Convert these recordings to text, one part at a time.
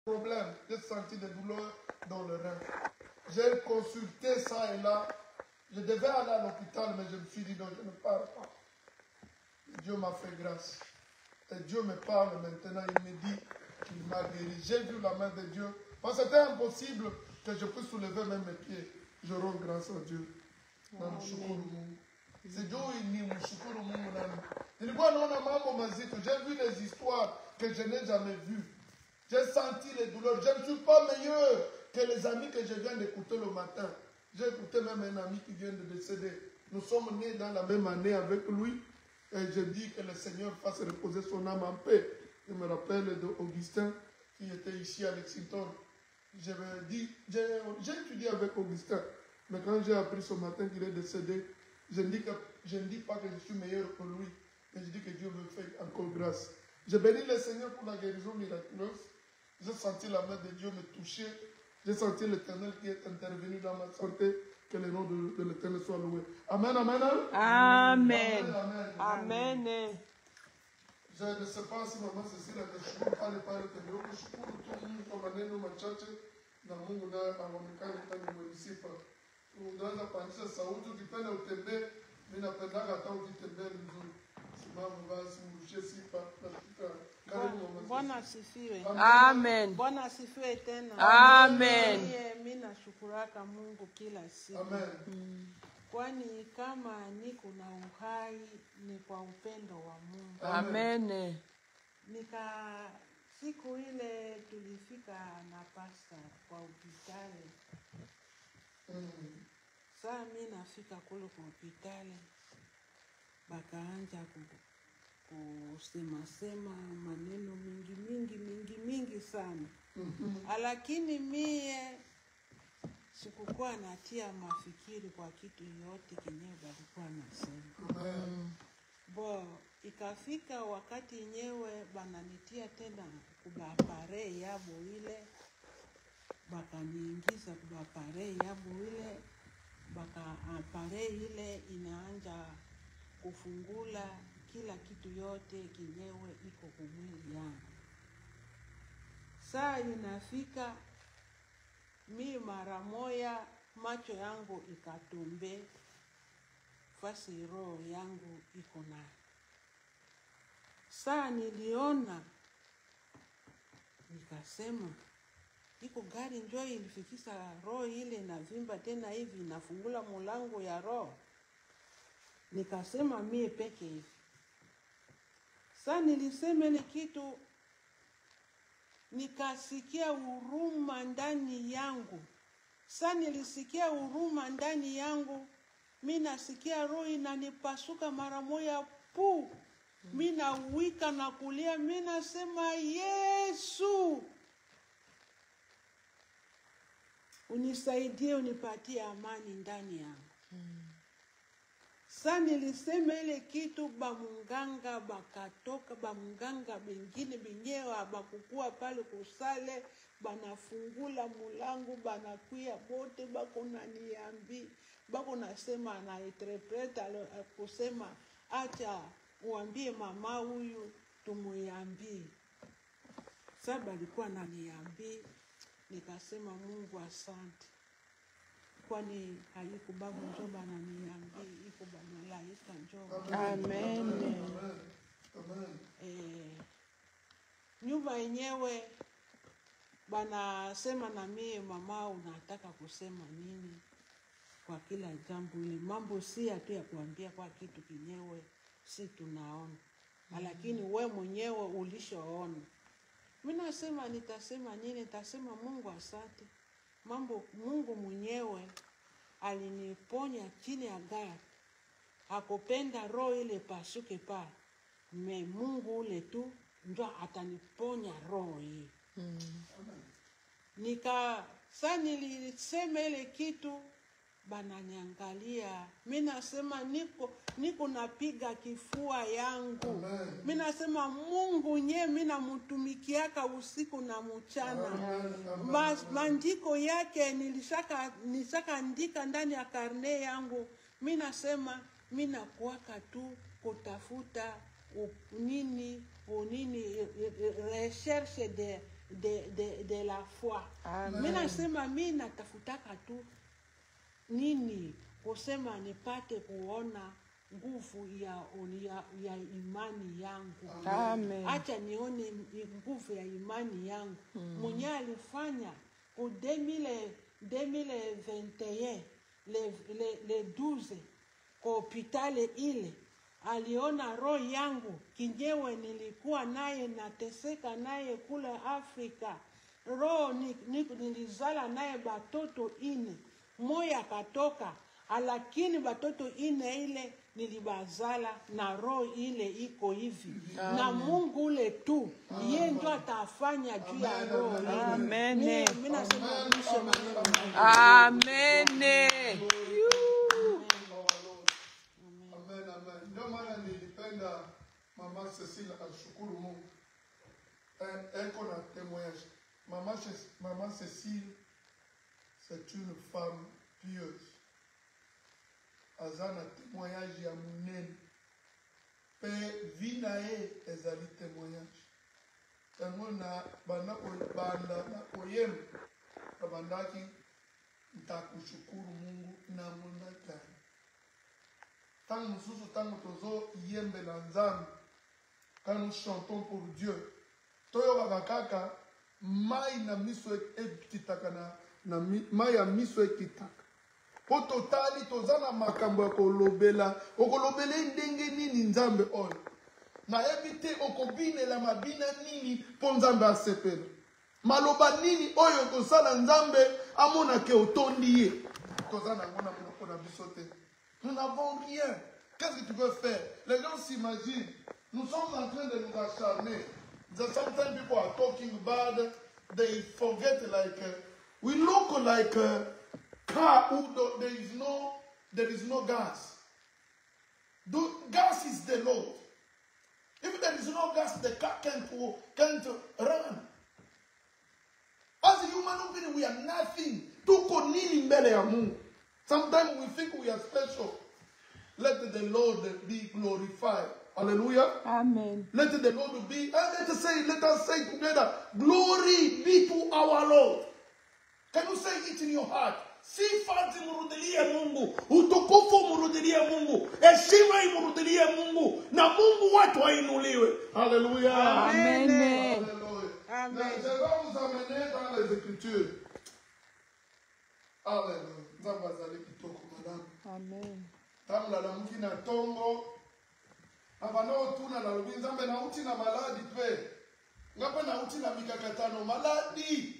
problème, j'ai senti des douleurs dans le rein. J'ai consulté ça et là. Je devais aller à l'hôpital, mais je me suis dit non, je ne pars pas. Dieu m'a fait grâce. Et Dieu me parle maintenant, il me dit qu'il m'a guéri. J'ai vu la main de Dieu. Parce que c'était impossible que je puisse soulever même mes pieds. Je rends grâce à Dieu. C'est Dieu qui dit, j'ai vu des histoires que je n'ai jamais vues. J'ai senti les douleurs. Je ne suis pas meilleur que les amis que je viens d'écouter le matin. J'ai écouté même un ami qui vient de décéder. Nous sommes nés dans la même année avec lui. Et je dis que le Seigneur fasse reposer son âme en paix. Je me rappelle d'Augustin qui était ici à Lexington. J'ai étudié avec Augustin. Mais quand j'ai appris ce matin qu'il est décédé, je ne dis pas que je suis meilleur que lui. Mais je dis que Dieu me fait encore grâce. Je bénis le Seigneur pour la guérison miraculeuse. J'ai senti la main de Dieu me toucher. J'ai senti l'Éternel qui est intervenu dans ma santé. Que le nom de l'Éternel soit loué. Amen, amen. Amen. Amen. Amen. Je ne sais pas si maman Cécile a kushukuru pale pale tembeo kushukuru tu Mungu kwa maneno machache na Mungu naye aonekane kama mwenye sifa. Unaweza kupandisha sauti ukipenda utembee, mimi napendaga hata ukitembea vizuri. Simama basi mrushie sifa na sifa. Bwana asifiwe. Amen. Bwana asifiwe tena. Amen. Mimi nashukuraka Mungu kila siku. Amen. Kwani kama niko na uhai ni kwa upendo wa Mungu. Amen. Siku ile tulifika na pasta kwa hospitali. Saa mimi nafika kule kwa hospitali. Bakaanza kusema maneno mingi sana. Lakini mie sikukuwa natia mafikiri kwa kitu yote kenyewe balikuwa nasema. Ikafika wakati nyewe bananitia tena kubapare yabo ile. Bakaniingiza kubapare yabo ile. Apare ile inaanja kufungula kila kitu yote kinyewe iko kumwili yangu. Saa inafika mi mara moya macho yangu ikatombe fasi roho yangu iko na. Saa niliona nikasema iko gari njoo ilifikisha roho ile na vimba tena hivi nafungula mulango ya roho. Nikasema mie peke hivi. Saa nilisema ile kitu nikasikia huruma ndani yangu. Saa nilisikia huruma ndani yangu. Mimi nasikia roho inanipasuka mara moja pu. Mimi nawika na kulia, mimi nasema Yesu, unisaidie, unipatie amani ndani yangu. Saa nilisema ile kitu, bamunganga bakatoka, bamunganga bengine benyewe bakukua pale kusale, banafungula mulangu, banakuya bote bako naniambi, bako nasema na interpreta kusema acha uambie mama huyu tumuiambie. Saa balikuwa naniambi, nikasema Mungu asante. Kwani haiko babu njoba na niambi, iko malaika njoba. Amen. Nyumba yenyewe banasema na mie, mama unataka kusema nini kwa kila jambo ile? Mambo si atu ya kuambia kwa kitu kinyewe si tunaona. Lakini we mwenyewe ulishaona. Mimi nasema nitasema nini? Nitasema Mungu asante. Mungu mwenyewe aliniponya chini ya gari. Hakupenda roho ile pasuke pale. Mungu ule tu ndio ataniponya roho hii. Sasa nilisema ile kitu, bananiangalia. Mimi nasema niko napiga kifua yangu. Mimi nasema Mungu nye mimi namtumikiaka usiku na mchana. Maandiko yake nilishaka andika ndani ya karne yangu. Mimi nasema mimi nakuaka tu kutafuta nini recherche de la foi. Amen. Mimi nasema mimi natafutaka tu nini kusema nipate kuona nguvu ya imani yangu. Amen. Acha nione nguvu ya imani yangu. Mwenye alifanya ku 2021 le 12 kwa hospitali ile, aliona roho yangu kinyewe nilikuwa naye nateseka naye kule Afrika. Roho nilizala naye batoto 4, moya katoka, lakini batoto 4 ile nilibazala na roho ile iko hivi. Na Mungu ule tu yeye ndio atafanya juu ya roho ile. Amen. Mimi nasema mwisho maneno. Amen. Amen, amen. Ndio maana nilipenda Mama Cécile ashukuru Mungu. Eko na témoignage. Maman Cécile, c'est une femme pieuse. Aza na témoignage ya munene. Pe vi na ye ezali témoignage. Tango na banda na koyem bandaki ntakushukuru Mungu na munaka. Tant nous tant tozo yembe na nzambe, quand nous chantons pour Dieu, toyo bakaka mai na miso ekitaka na mai ya miso ekitaka. Po totali tozana makambo ya kolobela, okolobela ndenge nini nzambe oyo. Na ebite okobinela mabina nini po nzambe asepela. Maloba nini oyo kosala nzambe amona ke otondi ye. Tozana ngona monoko na biso te. Nous n'avons rien. Qu'est-ce que tu veux faire? Les gens s'imaginent. Nous sommes en train de nous acharner. Sometimes people are talking bad. They forget we look like a car who there is no gas. The gas is the Lord. If there is no gas, the car can't run. As a human being, we are nothing. Tuko nini mbele ya Mungu. Sometimes we think we are special. Let the Lord be glorified. Hallelujah. Amen. Let the Lord be, let us say together, glory be to our Lord. Can you say it in your heart? Sifa zimurudilie Mungu, utukufu murudilie Mungu, heshima imurudilie Mungu, na Mungu watu wainuliwe. Hallelujah. Amen. Hallelujah. Amen. Je vais vous amener dans les Écritures. Hallelujah. Nzambazali kitoko madame. Amen. Tamla la muki na tongo. Abano tuna na lubi nzambe na uti na maladi pe. Ngapa na uti na mikakatano maladi.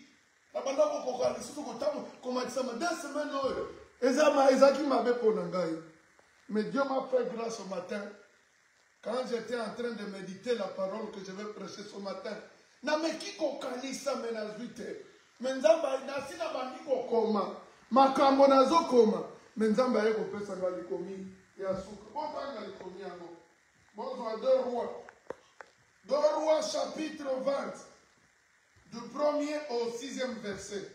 Abanda ko kokali susu ko tamu ko matisama 2 semaines oyo. Ezaki mabe pona ngai. Mais Dieu m'a fait grâce ce matin. Quand j'étais en train de méditer la parole que je vais prêcher ce matin. Na mekiko kanisa menazwite. Menzamba na sina bandiko koma. Makambo nazo koma. Menzamba yeko pesa ngali komi ya suka. Botanga likomi yango. Bonsoir 2 Rois. 2 Rois chapitre 20. Du 1er au 6e verset.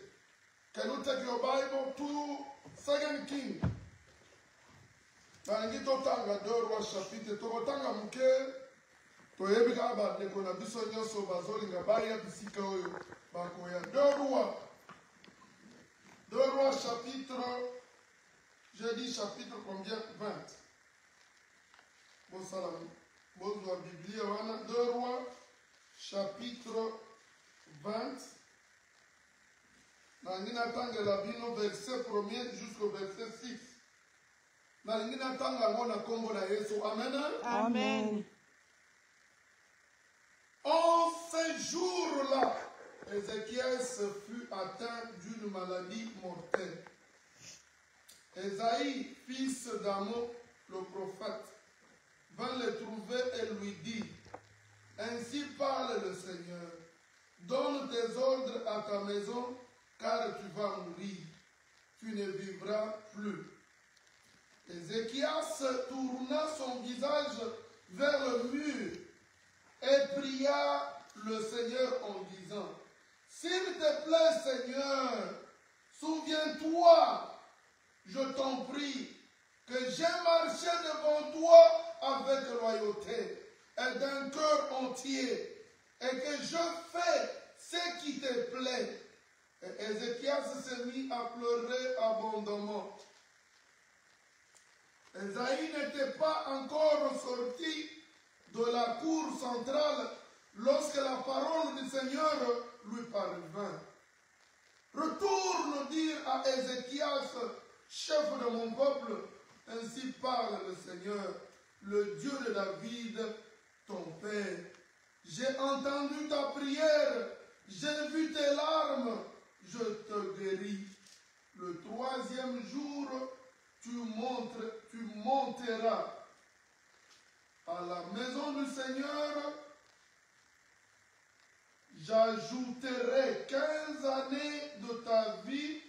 Can you take your Bible to 2 Kings? Nangi totanga 2 Rois chapitre. Totanga muke. Toyebi ka ba ndeko na biso nyonso bazolinga baya bisika oyo bakoya. 2 Rois. 2 Rois chapitre, j'ai dit chapitre combien? 20. Bon salam. Bon la Bible, 2 Rois chapitre 20. Nangina tanga la bino verset 1er jusqu'au verset 6. Nangina tanga ngona kombo na Yesu. Amen. Amen. En ces jours-là, Ézéchias fut atteint d'une maladie mortelle. Ésaïe, fils d'Amon, le prophète, vint le trouver et lui dit, ainsi parle le Seigneur, donne tes ordres à ta maison, car tu vas mourir, tu ne vivras plus. Ézéchias tourna son visage vers le mur et pria le Seigneur en disant, s'il te plaît, Seigneur, souviens-toi, je t'en prie, que j'ai marché devant toi avec loyauté et d'un cœur entier, et que je fais ce qui te plaît. Et Ézéchias s'est mis à pleurer abondamment. Ésaïe n'était pas encore sorti de la cour centrale lorsque la parole du Seigneur lui parvint. Retourne dire à Ézéchias, chef de mon peuple, ainsi parle le Seigneur, le Dieu de David, ton père. J'ai entendu ta prière, j'ai vu tes larmes, je te guéris. Le troisième jour, tu monteras à la maison du Seigneur. J'ajouterai 15 années de ta vie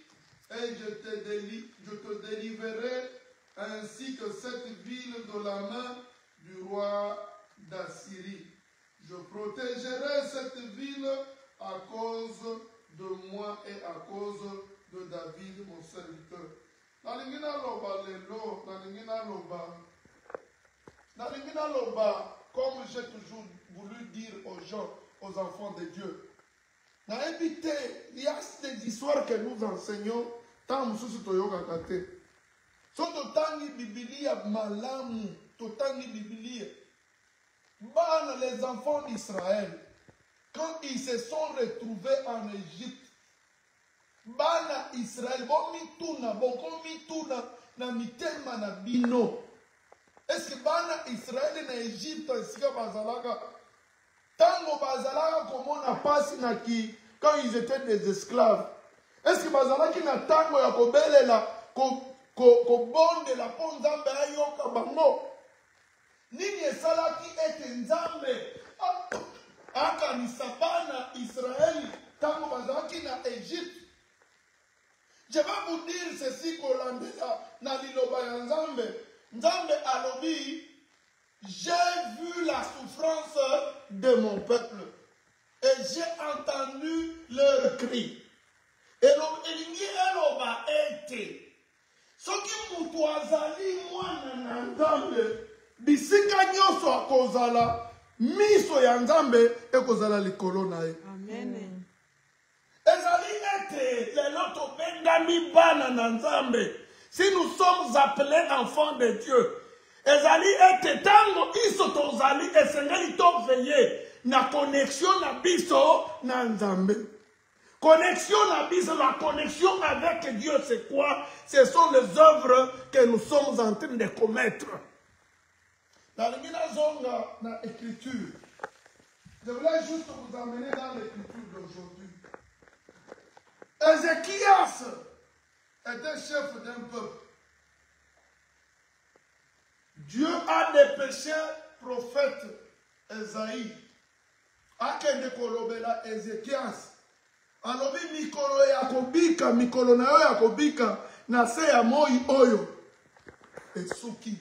et je te délivrerai ainsi que cette ville de la main du roi d'Assyrie. Je protégerai cette ville à cause de moi et à cause de David, mon serviteur. Comme j'ai toujours voulu dire aux gens, aux enfants de Dieu. Il y a des histoires que nous enseignons tant nous sommes toyoka kate. So totangi Biblia malamu, totangi Biblia. Les enfants d'Israël, quand ils se sont retrouvés en Égypte, Bana Israël, mituna na mitema na bino. Est-ce que Bana Israël na Égypte sika bazalaka? Tango bazalaka komona pasi na ki quand ils étaient des esclaves. Est-ce que bazalaki na tango ya kobelela kobondela po nzambe ayoka bango? Nini esalaki ete nzambe akanisa bana Israël tango bazalaki na Égypte? Je vais vous dire ceci kolandela na liloba ya nzambe. Nzambe alobi, j'ai vu la souffrance de mon peuple et j'ai entendu leurs cris. Et elingi eloba ete soki mutu azali mwana na nzambe bisika nyonso akozala miso ya nzambe ekozala likolo na ye. Amen. Ezali ete lelo tobengami bana na nzambe. Si nous sommes appelés enfants de Dieu, ezali ete tango iso tozali esengeli to veiller na connexion na biso na nzambe. Connexion na biso, la connexion avec Dieu, c'est quoi? Ce sont les œuvres que nous sommes en train de commettre. Dans le Minazonga, dans l'écriture, je voulais juste vous emmener dans l'écriture d'aujourd'hui. Ézéchias était chef d'un peuple. Dieu a dépêché prophète Esaïe. Akende kolobela Ézéchias. Alobi mikolo ya kobika, mikolo na yo ya kobika, na se ya moi oyo. Esuki.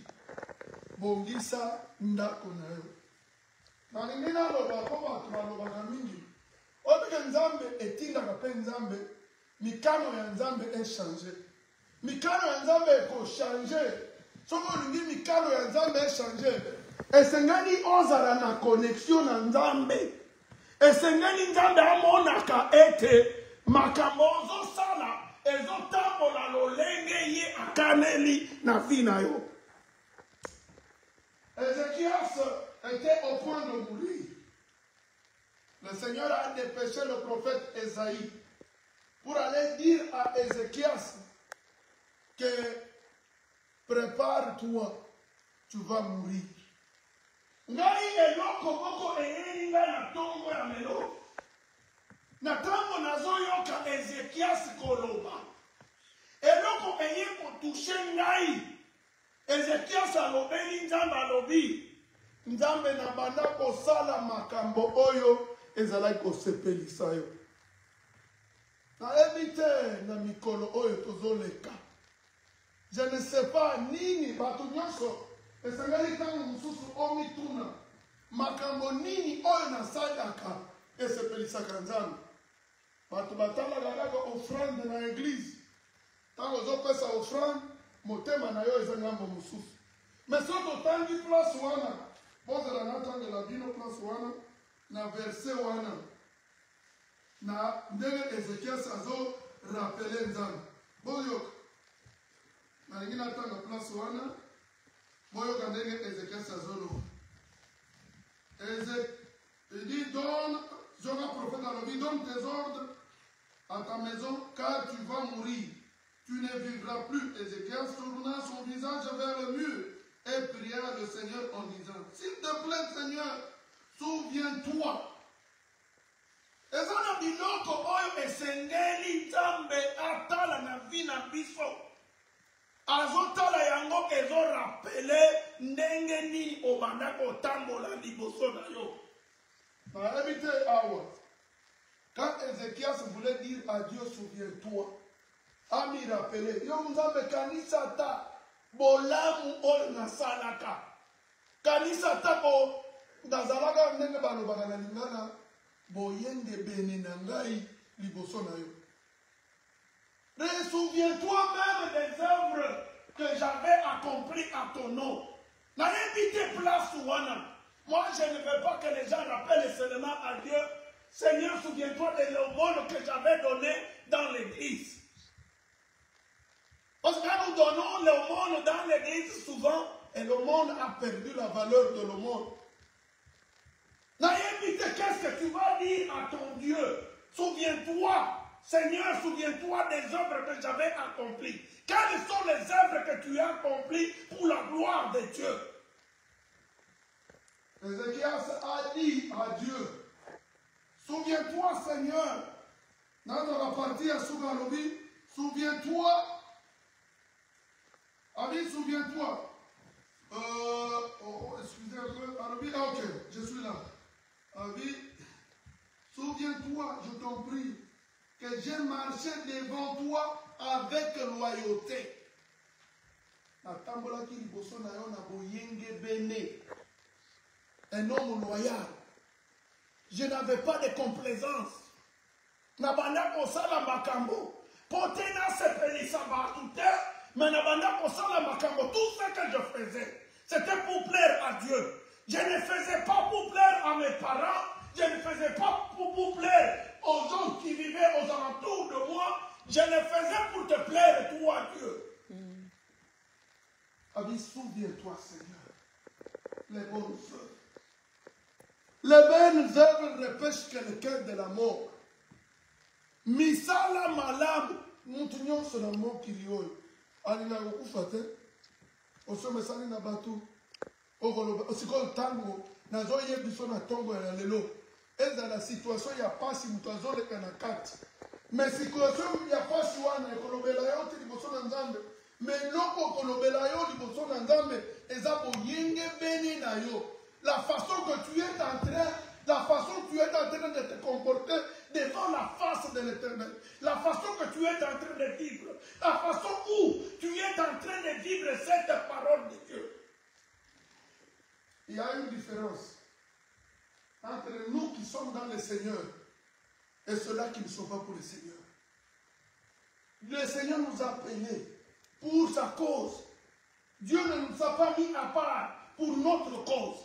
Bongisa ndako na yo. Na ningina loba koba tubaloba kamingi. Obike nzambe etinda kape nzambe. Mikano ya nzambe échangé. Mikano ya nzambe eko changer. Soko lingi mikano ya nzambe échangé. Esengani ozala na connexion na nzambe. Esengani nzambe amonaka ete makambo ozosala ezotambola lolenge ye akaneli na vie na yo. Ézéchias était au point de mourir. Le Seigneur a dépêché le prophète Esaïe pour aller dire à Ézéchias que prépare-toi, tu vas mourir. Ngai eloko moko eyeli ngai na tongo ya melo. Na tango nazoyoka Ézéchias koloba. Eloko eye kotushe ngai. Ézéchias alobeli nzambe alobi. Nzambe na banda kosala makambo oyo ezalaki kosepelisa yo. Na éviter na mikolo oyo tozoleka. Je ne sais pas nini bato nyonso esengeli tango mosusu omituna makambo nini oyo nasalaka esepelisaka nzambe. Bato batalaka kaka offrande na église. Tango ozopesa offrande motema na yo eza ngambo mosusu. Mais soki otangi place wana bozala natangela bino place wana na verset wana. na ndenge Ezekias azo rappelé nzambe. Boyoka. Na lingi natanga place wana. Boyoka ndenge Ezekias azolo. Il dit donne, Jonas prophète a dit donne tes ordres à ta maison car tu vas mourir. Tu ne vivras plus. Ézéchias tourna son visage vers le mur et pria le Seigneur en disant, s'il te plaît Seigneur, souviens-toi. Eza na biloko oyo esengeli Nzambe atala na vi na biso. Azotala yango ezorapele ndenge nini obanda kotambola liboso na yo. Quand Ézéchias voulait dire à Dieu, souviens-toi, a m'y rappelé, yo Nzambe kanisa ta bolamu oyo nasalaka. Kanisa ta bo nazalaka ndenge balobaka na lingana boyenge bene na ngai liboso na yo. Souviens-toi même des œuvres que j'avais accomplies à ton nom. N'ayez place wana. Moi, je ne veux pas que les gens rappellent seulement à Dieu. Seigneur, souviens-toi de l'aumône que j'avais donné dans l'église. Parce que quand nous donnons l'aumône dans l'église, souvent, et le monde a perdu la valeur de l'aumône. N'ayez qu'est-ce que tu vas dire à ton Dieu? Souviens-toi. Seigneur, souviens-toi des œuvres que j'avais accomplies. Quelles sont les œuvres que tu as accomplies pour la gloire de Dieu? Ézéchias a dit à Dieu, souviens-toi Seigneur, dans la partie à Sougalobi, souviens-toi, Abi, souviens-toi. Excusez un peu, Abi, ok, je suis là. Abi, souviens-toi, je t'en prie, que j'ai marché devant toi avec loyauté. Un homme loyal. Je n'avais pas de complaisance. Nabanda kosala makambo. Potena sepelisa batute. Mais nabanda kosala makambo. Tout ce que je faisais, c'était pour plaire à Dieu. Je ne faisais pas pour plaire à mes parents. Je ne faisais pas pour plaire aux gens qui vivaient aux alentours de moi. Je le faisais pour te plaire, toi, Dieu. Abi, souviens-toi, Seigneur, les bonnes œuvres. Les bonnes œuvres repêchent quelqu'un de la mort. Misala malam, nous tenions sur la mort qui lui a. Alina okufate, osome sali na batu, osiko tango, nazo yebiso na tongo ya lelo. Eza la situation ya pasi mutazoleka na kati. Mais situation ya pasi wana ekolobela yo ti liboso na Nzambe. Mais loko kolobela yo liboso na Nzambe eza boyenge beni na yo. La façon que tu es en train de te comporter devant la face de l'Éternel. La façon que tu es en train de vivre. La façon où tu es en train de vivre cette parole de Dieu. Il y a une différence entre nous qui sommes dans le Seigneur et ceux-là qui ne sont pas pour le Seigneur. Le Seigneur nous a payés pour sa cause. Dieu ne nous a pas mis à part pour notre cause.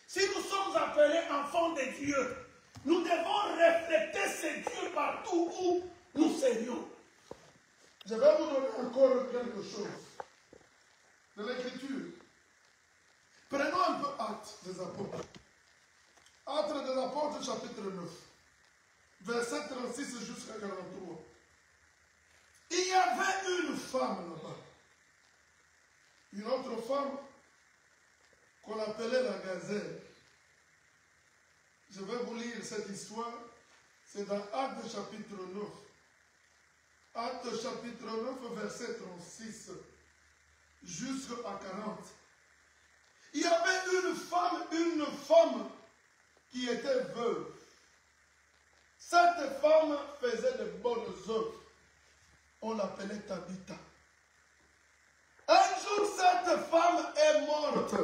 Si nous sommes appelés enfants de Dieu, nous devons refléter ce Dieu partout où nous serions. Je vais vous donner encore quelque chose de l'Écriture. Prenons un peu Actes des Apôtres. Actes des Apôtres, chapitre 9, verset 36 jusqu'à 43. Il y avait une femme là-bas. Une autre femme qu'on appelait la gazelle. Je vais vous lire cette histoire. C'est dans Actes chapitre 9. Actes chapitre 9, verset 36 jusqu'à 40. Il y avait une femme qui était veuve. Cette femme faisait de bonnes œuvres. On l'appelait Tabitha. Un jour, cette femme est morte.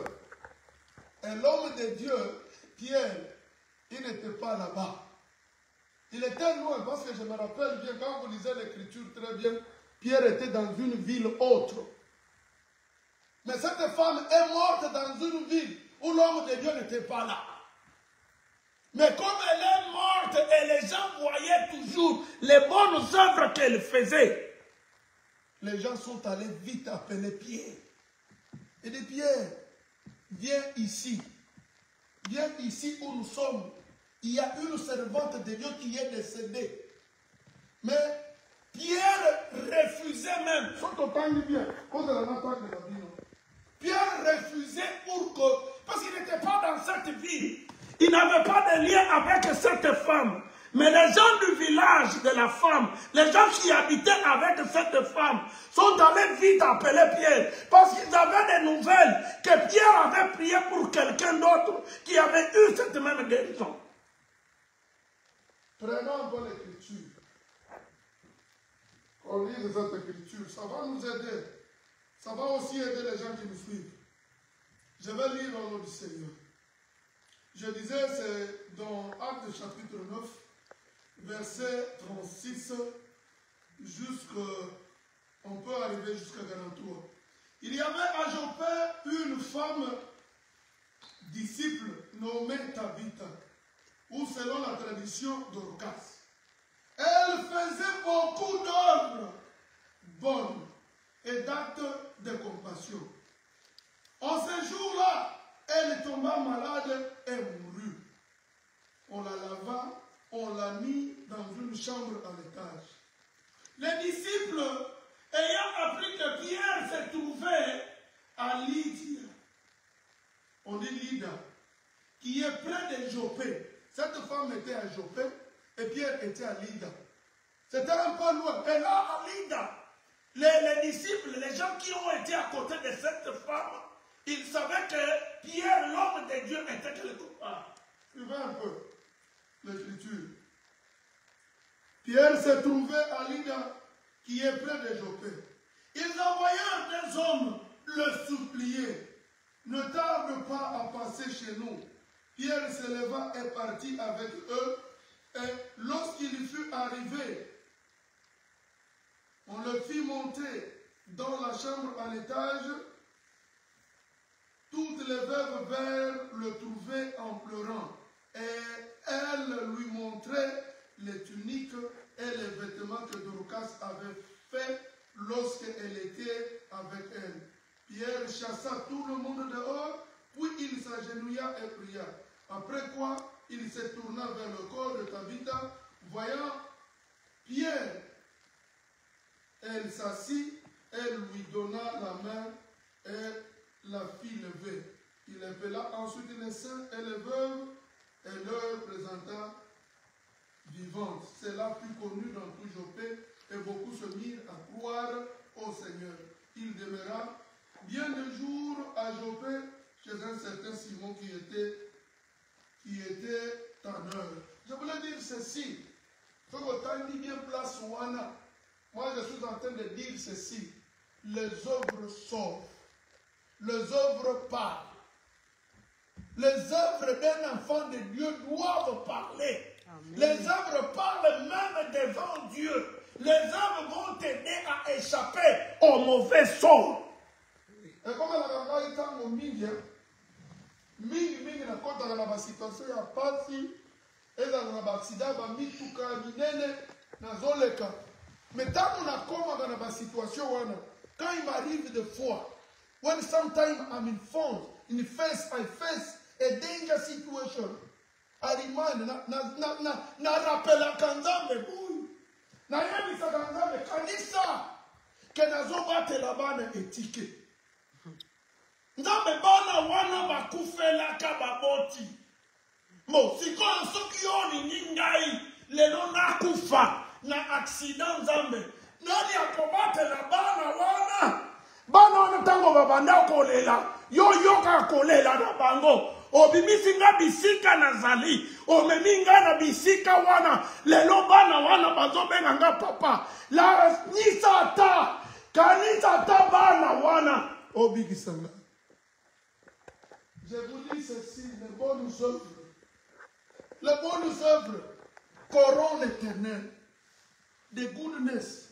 Et l'homme de Dieu, Pierre, il n'était pas là-bas. Il était loin, parce que je me rappelle bien, quand vous lisez l'Écriture très bien, Pierre était dans une ville autre. Mais cette femme est morte dans une ville où l'homme de Dieu n'était pas là. Mais comme elle est morte et les gens voyaient toujours les bonnes œuvres qu'elle faisait, les gens sont allés vite appeler Pierre. Et dit Pierre, viens ici. Viens ici où nous sommes. Il y a une servante de Dieu qui est décédée. Mais Pierre refusait même. Pierre refusait parce qu'il n'était pas dans cette ville. Il n'avait pas de lien avec cette femme. Mais les gens du village de la femme, les gens qui habitaient avec cette femme, sont allés vite appeler Pierre. Parce qu'ils avaient des nouvelles que Pierre avait prié pour quelqu'un d'autre qui avait eu cette même guérison. Prenons un peu l'écriture. On lit cette écriture. Ça va nous aider. Ça va aussi aider les gens qui nous suivent. Je vais lire au nom du Seigneur. Je disais, c'est dans Actes chapitre 9, verset 36, on peut arriver jusqu'à 43. Il y avait à Joppé une femme disciple nommée Tabitha, ou selon la tradition Dorcas. Elle faisait beaucoup d'œuvres bonnes et d'actes de compassion. En ce jour-là, elle tomba malade et mourut. On la lava, on l'a mis dans une chambre à l'étage. Les disciples, ayant appris que Pierre se trouvait à Lydia, on dit Lydda, qui est près de Joppé. Cette femme était à Joppé et Pierre était à Lydda. C'était un peu loin. Et là, à Lydda, les disciples, les gens qui ont été à côté de cette femme, ils savaient que Pierre, l'homme de Dieu, était quelque part. Suivez un peu l'écriture. Pierre se trouvait à Lydda, qui est près de Joppé. Ils envoyèrent des hommes le supplier. Ne tarde pas à passer chez nous. Pierre se leva et partit avec eux. Et lorsqu'il fut arrivé, on le fit monter dans la chambre à l'étage. Toutes les veuves vinrent le trouver en pleurant. Et elle lui montrait les tuniques et les vêtements que Dorcas avait fait lorsqu'elle était avec elle. Pierre chassa tout le monde dehors, puis il s'agenouilla et pria. Après quoi, il se tourna vers le corps de Tabitha, voyant Pierre. Elle s'assit, elle lui donna la main et la fit lever. Il appela ensuite les saints et les veuves et leur présenta vivante. Cela fut connu dans tout Joppé et beaucoup se mirent à croire au Seigneur. Il demeura bien des jours à Joppé chez un certain Simon qui était tanneur. Je voulais dire ceci. Faut que tu aies bien place Wana. Moi, je suis en train de dire ceci. Les œuvres sauvent. Les œuvres parlent. Les œuvres d'un enfant de Dieu doivent parler. Amen. Les œuvres parlent même devant Dieu. Les œuvres vont t'aider à échapper au mauvais sort. Et comme la gaga est mingi, mingi na kota na ba situation ya pasi, eza na ba accident ba mituka minene na zoleka. Mais tant on a comme dans ba situation wana, quand il m'arrive des fois, when sometimes I'm in front, I face a danger situation, I remind na rappela kanzambe boy. Na yemi sa kanzambe kanisa ke nazobate la bana etike. Nzambe bana wana bakufelaka baboti. Mo sikoyo soki oni ningai lelo nakufa na accident nzambe. Nani akobatela bana wana? Bana wana tango babanda kolela. Yo yoka kolela na bango. Obimisi nga bisika na zali. Omemi nga na bisika wana. Lelo bana wana bazobenga nga papa. La nisa ta. Kanisa ta bana wana. Obikisanga. Je vous dis ceci, les bonnes œuvres corrompent l'éternel. The goodness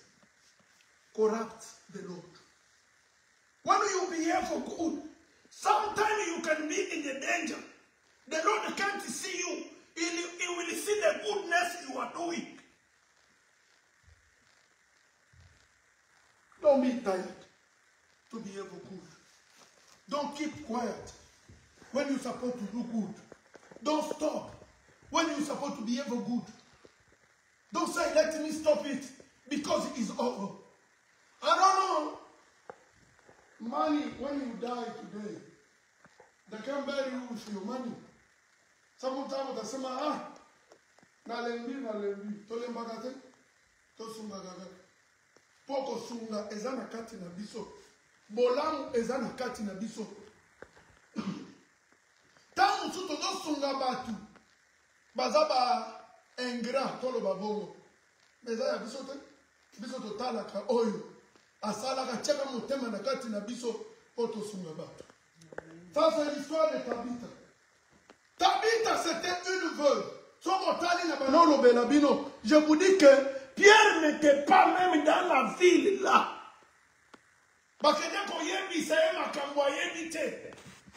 corrupt the Lord. When you behave for good, sometimes you can be in the danger. The Lord can't see you. He will see the goodness you are doing. Don't be tired to be able good. Don't keep quiet when you're supposed to do good. Don't stop when you're supposed to be able good. Don't say, let me stop it because it is over. I don't know. Money, when you die today, they can bury you with your money. Sometimes they say, nalembi, tolembagate, tosungagaga. Poko sunga, ezana kati na biso. Bolamu ezana kati na biso. Tangu suto do sunga batu. Bazaba ingrat tolo babongo. Mezaya biso te. Biso to talaka oyo. Asalaka cheka motema na kati na biso poto sunga batu. Ça c'est l'histoire de Tabitha. Tabitha c'était une veuve. Je vous dis que Pierre n'était pas même dans la ville là.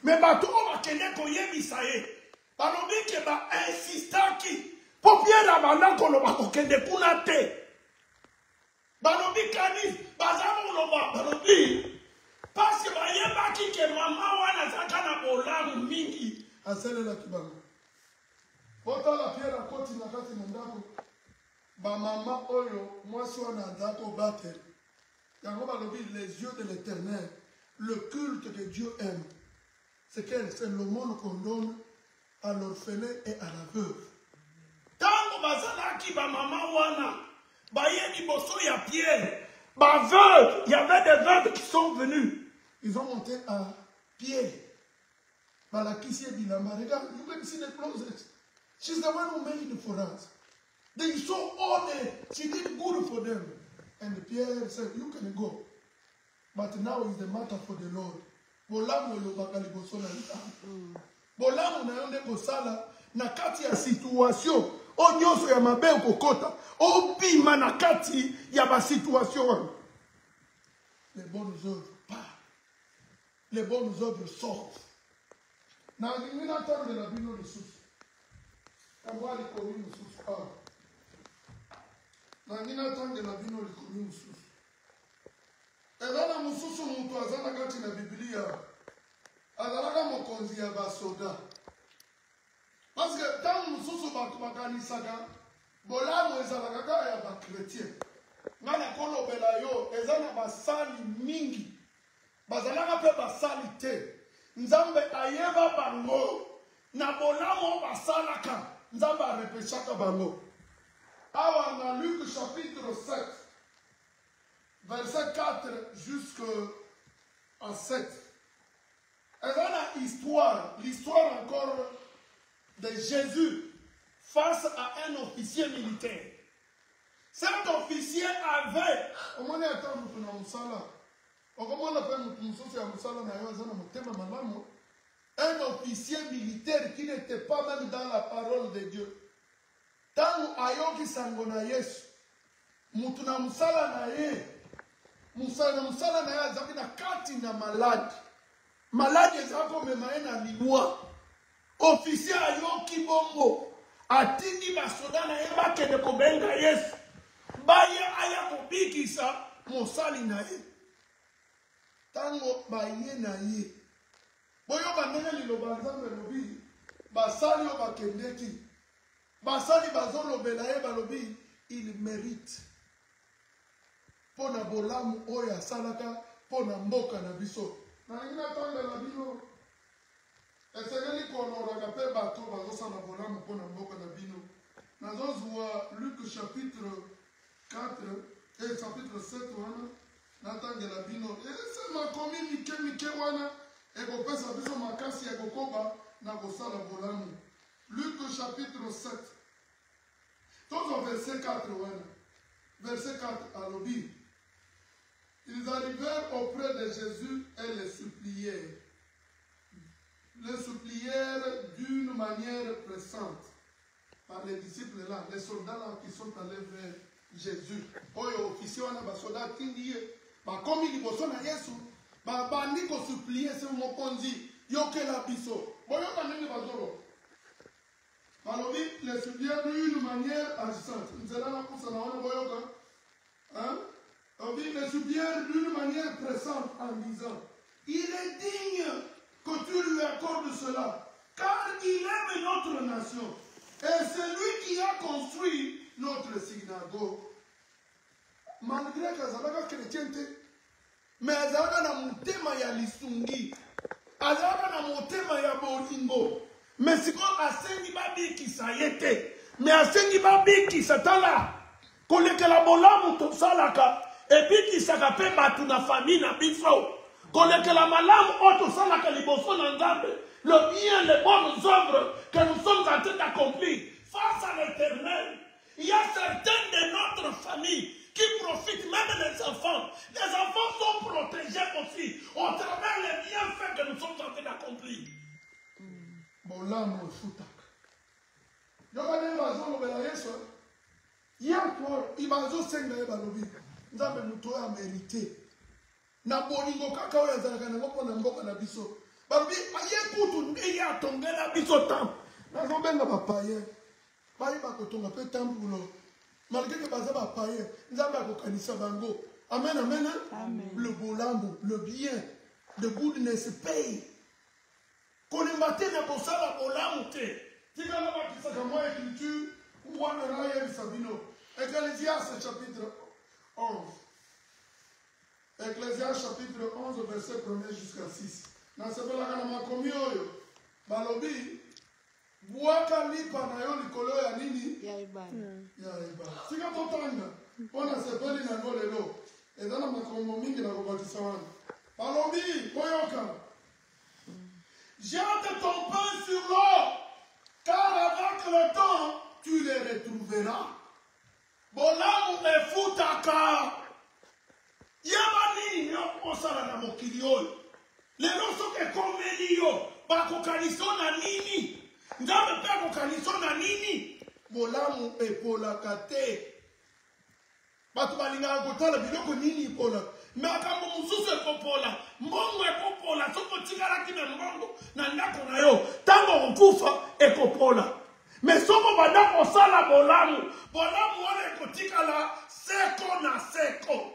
Mais bato bakende koyebisa ye. Balobi ke ba insistaki. Po Pierre abanda koloba kokende kuna te. Balobi kani bazamo loba balobi. Parce que bayebaki ke mama wana zaka na bolamu mingi. Aselela kibango. Otala Pierre akoti na kati na ndako. Ba mama oyo mwasi wana ndako bater. Yango balobi les yeux de l'Éternel, le culte que Dieu aime. C'est le monde qu'on donne à l'orphelin et à la veuve. Tango bazalaki ba mama wana bayeni boso ya Pierre. Ba veuve, il y avait des veuves qui sont venues. Ils ont monté à pied. Balakisi Bilama, regarde, you can see the closets. She's the one who made it for us. They saw all she did good for them. And Pierre said, you can go. But now is the matter for the Lord. Bolamu lo bakali bosola ita. Bolamu na yonde kosala na kati ya situation. O nyoso ya mabe kokota. O bima na kati ya ba situation. Les bonnes œuvres partent. Les bonnes œuvres sortent. Na ngina tande la bino lisusu. Kamwa likomi mususu ah. Na ngina tande la bino likomi mususu. Ezana mususu muntu azana kati na Biblia. Azalaka mokonzi ya basoda. Parce que tant mususu bakanisaka bolamu ezalaka kaka ya bakretien. Ngana kolobela yo ezana basali mingi. Bazalaka pe basali te. Nzambe ayeba bango na bolamu basalaka. Nzambe arepeshaka bango. Awa na Luc chapitre 7 verset 4 jusqu'à 7. Et dans l'histoire encore de Jésus face à un officier militaire. Cet officier avait... Un officier militaire qui n'était pas même dans la parole de Dieu. Tangu ayoki sangona Yesu. Mutuna musala na ye. Musala na ye azaki na kati na malade. Malade ezako memaye na liwa. Officier ayoki bongo. Atindi basoda na ye bakende kobenga Yesu. Baye aya kobikisa musali na ye. Tango baye na ye. Boyo bandenge liloba Nzambe lobi. Basali yo bakendeki. Basali bazolo belaye balobi. Il mérite. Pona bolamu oya salaka. Pona mboka na biso. Na ngina tanga la bino. Esengeli konoraga pe bato bazosala bolamu pona mboka na bino. Nazozwa Luc chapitre 4 et chapitre 7 wana. Natanga la bino. Ese makomi mike wana. Ego pesa biso makasi ego koba na kosala bolamu. Luc chapitre 7. Tout au verset 4 wana. Verset 4 à l'obi. Ils arrivèrent auprès de Jésus et le supplièrent. Le supplièrent d'une manière pressante. Par les disciples là, les soldats là qui sont allés vers Jésus. Oyo officier wana ba soldat tindiye. Ba komi liboso na Yesu. Ba bandi ko supplier se mokonzi. Yoke la biso. Boyo kanenge bazolo. Balobi, les souvient d'une manière agissante. Nous allons pour ça, hein? Balobi, les souvient d'une manière pressante en disant, il est digne que tu lui accordes cela, car il aime notre nation. Et c'est lui qui a construit notre synagogue. Malgré que Azalaka chrétien, mais Azalaka na mutema ya lisungi, Azalaka na mutema ya bolingo. Mais si on a sengi babi qui sayete, mais a sengi babi qui satala, koleke la bolamu to salaka, et puis qui sakape batu na famille na biso, koleke la malamu oto salaka liboso na ngambe, le bien, les bonnes œuvres que nous sommes en train d'accomplir face à l'Éternel. Il y a certains de notre famille qui profitent, même les enfants. Les enfants sont protégés aussi au travers des bienfaits que nous sommes en train d'accomplir. Bon, là, mon foutak. Je vais aller à la Yesu. Hier, il va se senga balobi. Nous avons mérité. Na bolingo kakao ya zalaka na ngoko na mboka na biso. Balobi, aye kutu ndenge atongela biso tam. Na zobenga ba paye. Bayi ba kotonga pe tambulo. Malgré que baza ba paye, nzamba ko kanisa bango. Amen, amen. Amen. Le bolambo, le bien, the goodness paye. Kolimate na bosala bolambo te. Tika na ba kisaka mo écriture ou wana na ya Sabino. Ecclésiaste chapitre 11. Ecclésiaste chapitre 11 verset 1 jusqu'à 6. Na sebela kana makomi oyo. Balobi Bwaka lipa na yo likolo ya nini? Ya ibana. Ya ibana. Sika totanga. Pona sepeli na ngo lelo. Ezana makombo mingi na kobatisa wana. Balobi, koyoka. Jette ton pain sur l'eau, car avec le temps, tu les retrouveras. Bolamu efutaka. Yabani yo osala na mokili oyo. Lelo soke komeli yo, bakokaniso na nini? Nzambe pe akokaniso na nini? Bolamu epolaka te. Bato balingaka kotala biloko nini ipola. Makambo mosusu ekopola. Mbongo ekopola. Soko tikalaki na mbongo na ndako na yo. Tango okufa ekopola. Mais soko banda kosala bolamu. Bolamu wana ekotikala seko na seko.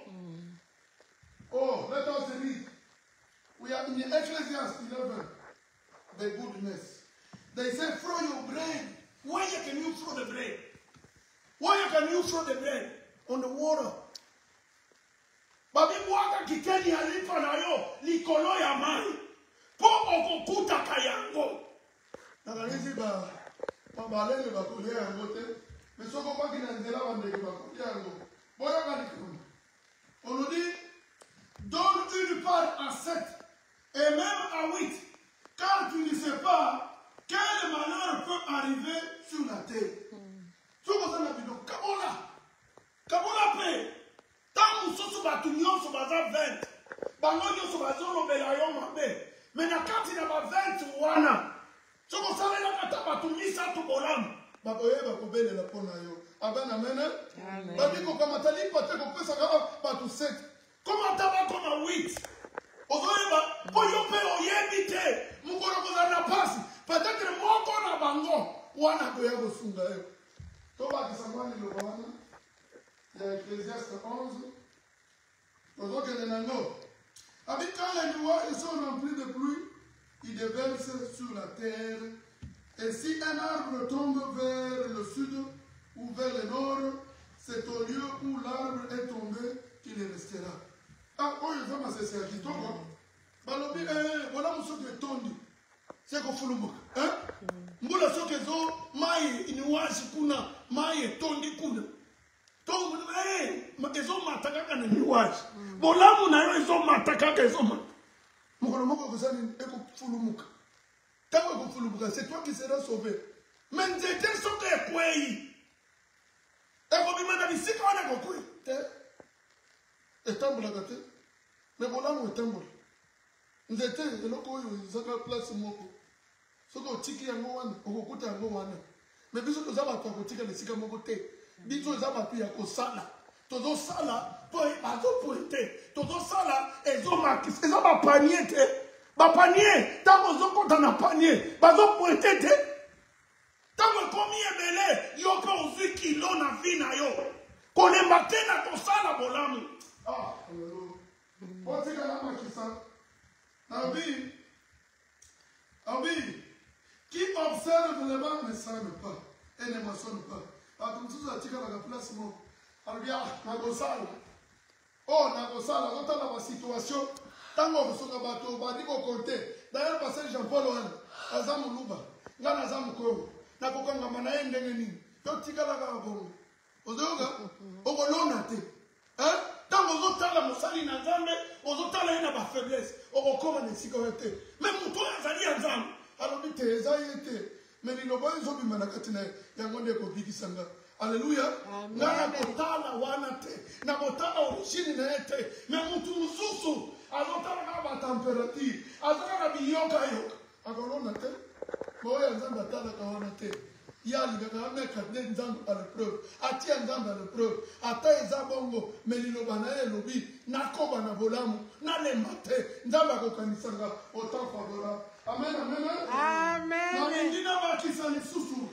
Oh, let us read. We are in the Ecclesiastes 11. The goodness. They say, throw your bread. Where can you throw the bread? Where can you throw the bread? On the water. Babi mwaka kiteni alipa na yo likolo ya mai. Po okukuta kayango. Nakalezi ba balele ba kolea yango te. Mesoko kwa kina nzela ba ndeke ba kolea yango. Boya kalikuna. On nous dit, donne une part à 7 et même à 8. Car tu ne sais pas quel malheur peut arriver sur la terre. Soko sana bido kabola. Kabola pe. Tant que batu nyonso baza 20. Bango nyonso bazolobela yo mabe. Mais na kati na ba 20 wana. Soko salela kata batu misatu bolamu. Baboyeba kobelela pona yo. Abana mena. Amen. Badiko kama talipa te ko pesa ka batu 7. Comment taba kona 8? Ozoyeba ko yo pe oyebi te. Mukoro kozana pasi. Peut-être moko na bango wana ko ya kosunga yo. Toba kisamani lo wana. Il y a Ecclésiaste 11. Quand les nuages sont remplis de pluie, ils déversent sur la terre. Et si un arbre tombe vers le sud ou vers le nord, c'est au lieu où l'arbre est tombé qu'il restera. Ah, oh, il faut m'asseoir à qui tombe. Balobi, voilà mon socle tondi. C'est qu'on fout le mot. Hein? Moula socle zo, maïe, nuage kuna, maïe, tondi kuna. Donc, ezo matakaka na nuage. Bolamu na yo ezo matakaka ezo ma. Mokolo moko kozani eko fulumuka. Tango eko fulumuka, c'est toi qui seras sauvé. Mais nzete soke ekwei. Eko bimana bisika wana kokwei. Te. Etambula kate. Mais bolamu etambula. Nzete eloko oyo ezaka place moko. Soko otiki yango wana, okokuta yango wana. Mais biso toza bato akotika lesika moko te. Biso za batu ya kosala. Tozo sala po bazo pointe. Tozo sala ezo makis. Ezo ba panier te. Ba panier. Tango zo kota na panier. Bazo pointe te. Tant que comme yebele, yo pe ozu kilo na vie na yo. Kolemba te na kosala bolamu. Ah, alléluia. Bon, c'est quand même qui ça. Abi, qui observe le vent ne s'arme pas et ne maçonne pas. Ah, comme ça, tu as la place, moi. Alors, bien, nagosala. Oh, nagosala, quand on a la situation, tant qu'on se bat, on va dire qu'on compte. D'ailleurs, parce que Jean-Paul, Azam Luba, là, Azam Koro, Nakokanga Manaï, Nengeni, donc Tigala Gabon. Ozoga, Ogolonate. Hein? Tant qu'on a la Moussali Nazame, on a la faiblesse, on recommande les sécurités. Même toi, Azali Azam, alors vite, Zaïete, mais les lobois, ils ont vu Manakatine, il y a un monde de Kobi Sanga. Alléluia. Nana kotala wanate, na kotala origine na ete, mais mutu mususu, azotala ba température, azotala biyoka yoka. Akolona te, moya nzamba tala ka wanate. Yali ga me kadne nzamba à l'épreuve, atia nzamba à l'épreuve, ata ezabongo, melilo bana elobi, nakoba na bolamu, na lemate, nzamba ko kanisanga autant favorable. Amen, amen. Amen. Na ngina ba kisani susu,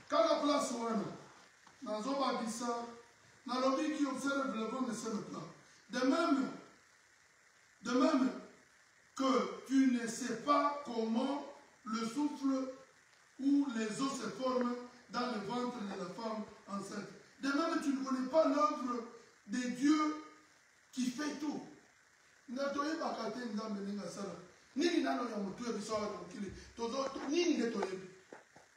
kaka place wana. Nazobabisa, na lobby qui observe le vent ne s'aime pas. De même que tu ne sais pas comment le souffle ou les os se forment dans le ventre de la femme enceinte. De même, tu ne connais pas l'œuvre de Dieu qui fait tout. Natoye bakate nzambe ninga sala. Nini nano ya mutu ya biso wa kile. Tozo nini netoye.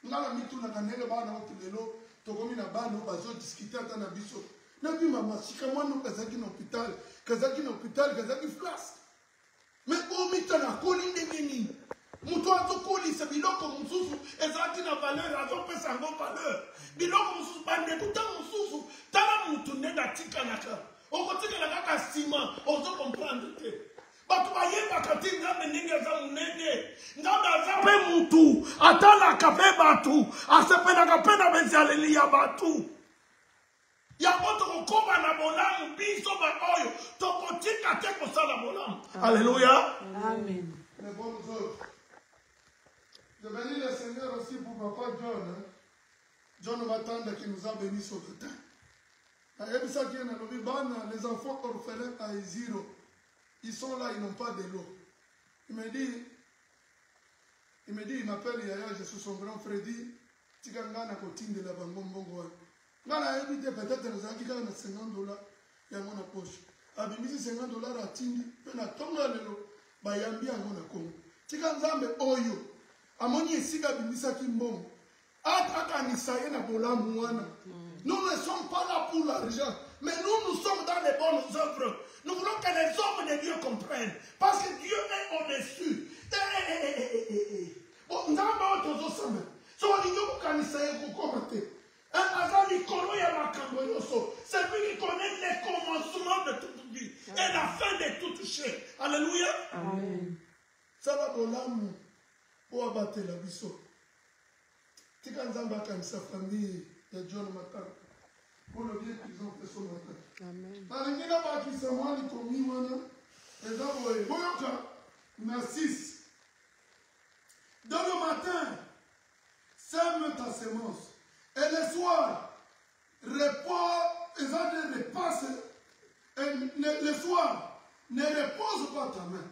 Ngala mitu na kanele bana otilelo. Tokomi na bano bazo discuter ata na biso. Na bi mama sika mwana kazaki na hôpital, kazaki flasque. Mais au mita na koli ndengeni. Mutu azo koli se biloko mususu ezaki na valeur azo pesa ngo valeur. Biloko mususu bande tuta mususu tala mutu nenda tika naka. Okotika na kaka sima ozo comprendre te. Batu bayeba kati ngambe ninge za munene. Ngambe azape mutu. Atala kape batu. Asepena kapena benzi aleli ya batu. Ya boto kukoba na bolamu. Biso ba oyo. Tokotika teko sala bolamu. Alléluia. Amen. Les bonnes œuvres. Je bénis le Seigneur aussi pour papa John. Hein? John Matanda qui nous a bénis ce matin. Les enfants orphelins à Eziro. Ils sont là, ils n'ont pas de l'eau. Il m'appelle Yaya, je suis son grand frère, dit, Tigangana Kotine de la Bangombongo. Ngana évité peut-être nous avons dit $50, il y a mon poche. Abimisi $50 à Tindi, puis na tonga lelo, bayambi à mon Congo. Tiganzambe Oyo, Amoni et Siga Bimisa Kimbon. Atakanissaye na bola mouana. Nous ne sommes pas là pour l'argent, mais nous sommes dans les bonnes œuvres. Nous voulons que les hommes de Dieu comprennent. Parce que Dieu est au-dessus. Bon, nous avons d'autres hommes. C'est lui qui connaît les commencements de toute vie et la fin de toute chose. Alléluia. Amen. Ça va pour l'âme pour abattre la biseau. Tika Nzamba comme sa famille de John Matin. Pour le bien qu'ils ont fait ce matin. Amen. Alingina bakisa mwani komi wana. Ezaboye. Boyoka. Narcisse. Dans le matin, sème ta sémence. Et le soir, repasse. Et le soir, ne repose pas ta main.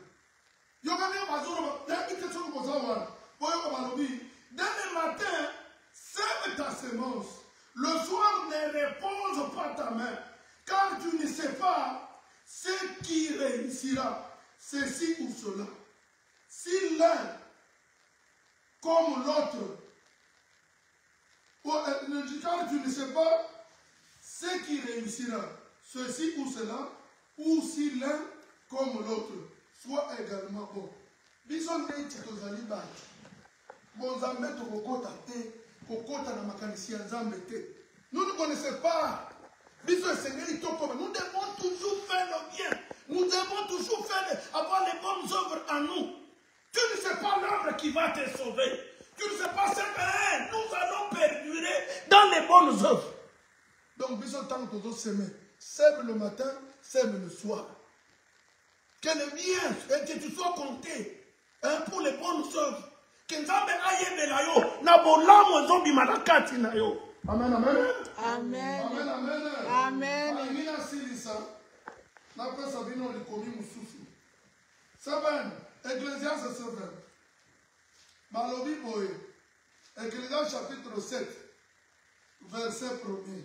Yogane bazoro, d'habitude sur le bozawa. Boyoka balobi. Dans le matin, sème ta sémence. Le soir, ne repose pas ta main. Car tu ne sais pas ce qui réussira, ceci ou cela. Si l'un, comme l'autre, car tu ne sais pas ce qui réussira, ceci ou cela, ou si l'un, comme l'autre, soit également bon. Bison neti tozali bati. Bon zambe to kokota te, kokota na makanisi ya nzambe te. Nous ne connaissons pas. Nous devons toujours faire le bien. Nous devons toujours avoir les bonnes œuvres en nous. Tu ne sais pas l'œuvre qui va te sauver. Tu ne sais pas ce que nous allons perdurer dans les bonnes œuvres. Donc, besoin tant que nous s'aimer. Sème le matin, sème le soir. Que le bien, et que tu sois compté pour les bonnes œuvres. que nzambe ayebela yo na bolamu ezobima na kati na yo. Amen, amen. Amen. Amen, amen. Amen. Amina silisa. Na pesa bino likomi mususu. 7. Ecclésiaste 7. Balobi boye. Ecclésiaste chapitre 7. Verset 1er.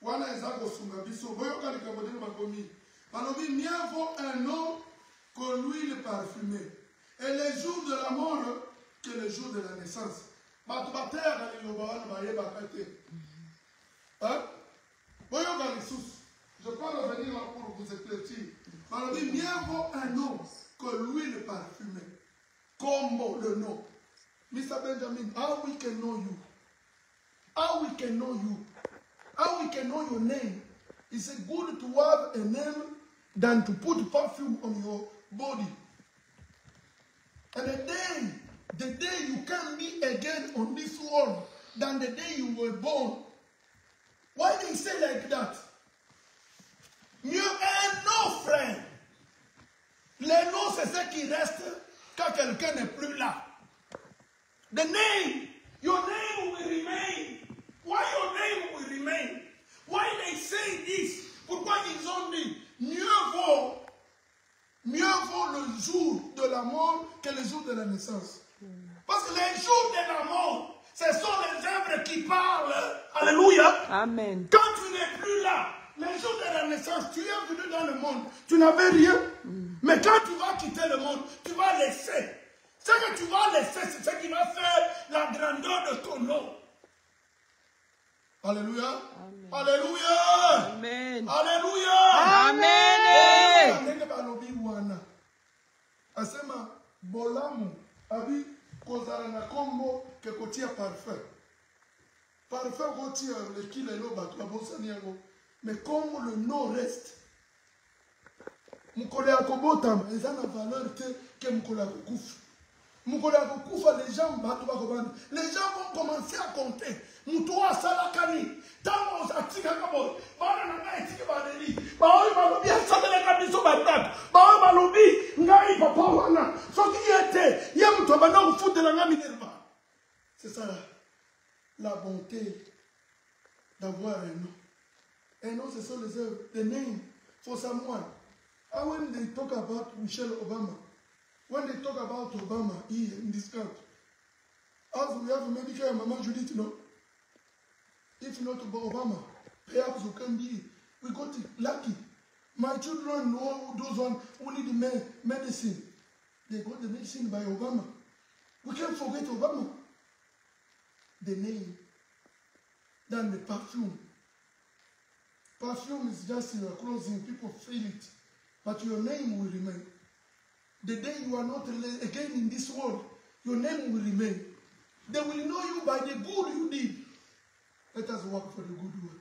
Wana eza kosunga biso. Boyoka likambo dino bakomi. Balobi, mieux vaut un homme que l'huile parfumée. Et les jours de la mort que les jours de la naissance. Bato batera liloba wana bayeba kate. Hein? Boyoka lisusu. Je peux revenir là pour vous éclaircir. Balobi, mieux vaut un homme que l'huile parfumée. Comme le nom. Mr. Benjamin, how we can know you? How we can know you? How we can know your name? It's good to have a name than to put perfume on your body. And the day you can be again on this world than the day you were born. Why they say like that? Mieux un nom, frère. Le nom, c'est ce qui reste quand quelqu'un n'est plus là. The name, your name will remain. Why your name will remain? Why they say this? Pourquoi ils ont dit mieux vaut le jour de la mort que le jour de la naissance? Parce que les jours de la mort, ce sont les œuvres qui parlent. Alléluia. Amen. Quand tu n'es plus là, les jours de la naissance, tu es venu dans le monde, tu n'avais rien. Mais quand tu vas quitter le monde, tu vas laisser. Ce que tu vas laisser, c'est ce qui va faire la grandeur de ton nom. Alléluia. Amen. Alléluia. Amen. Alléluia. Amen. Ndenge balobi wana. Asema bolamu abi kozala na kombo ke kotia parfum. Parfum kotia lekile lo bato babosani yango. Mais comme le nom reste, mukole akobotama eza na valeur te ke mukole akokufa. Mukole akokufa les gens bato bakobanda. Les gens vont commencer à compter. Mutoa salakani. Tango atika kabo. Bana na ngai tiki badeli. Baoyi balobi asabele kabiso batatu. Baoyi balobi ngai papa wana. Soki yete ye muto bana kufutela nga minerva. C'est ça la bonté d'avoir un nom. Un nom, ce sont les œuvres, the name for someone. And when they talk about Michelle Obama, when they talk about Obama here in this country, as we have Medicare, Mama Judith, you know, if not about Obama, perhaps we can be, we got it lucky. My children know those ones who need the medicine. They got the medicine by Obama. We can't forget Obama. The name, then the perfume. Perfume is just in your clothing, people feel it, but your name will remain. The day you are not again in this world, your name will remain. They will know you by the good you did. Let us work for the good one.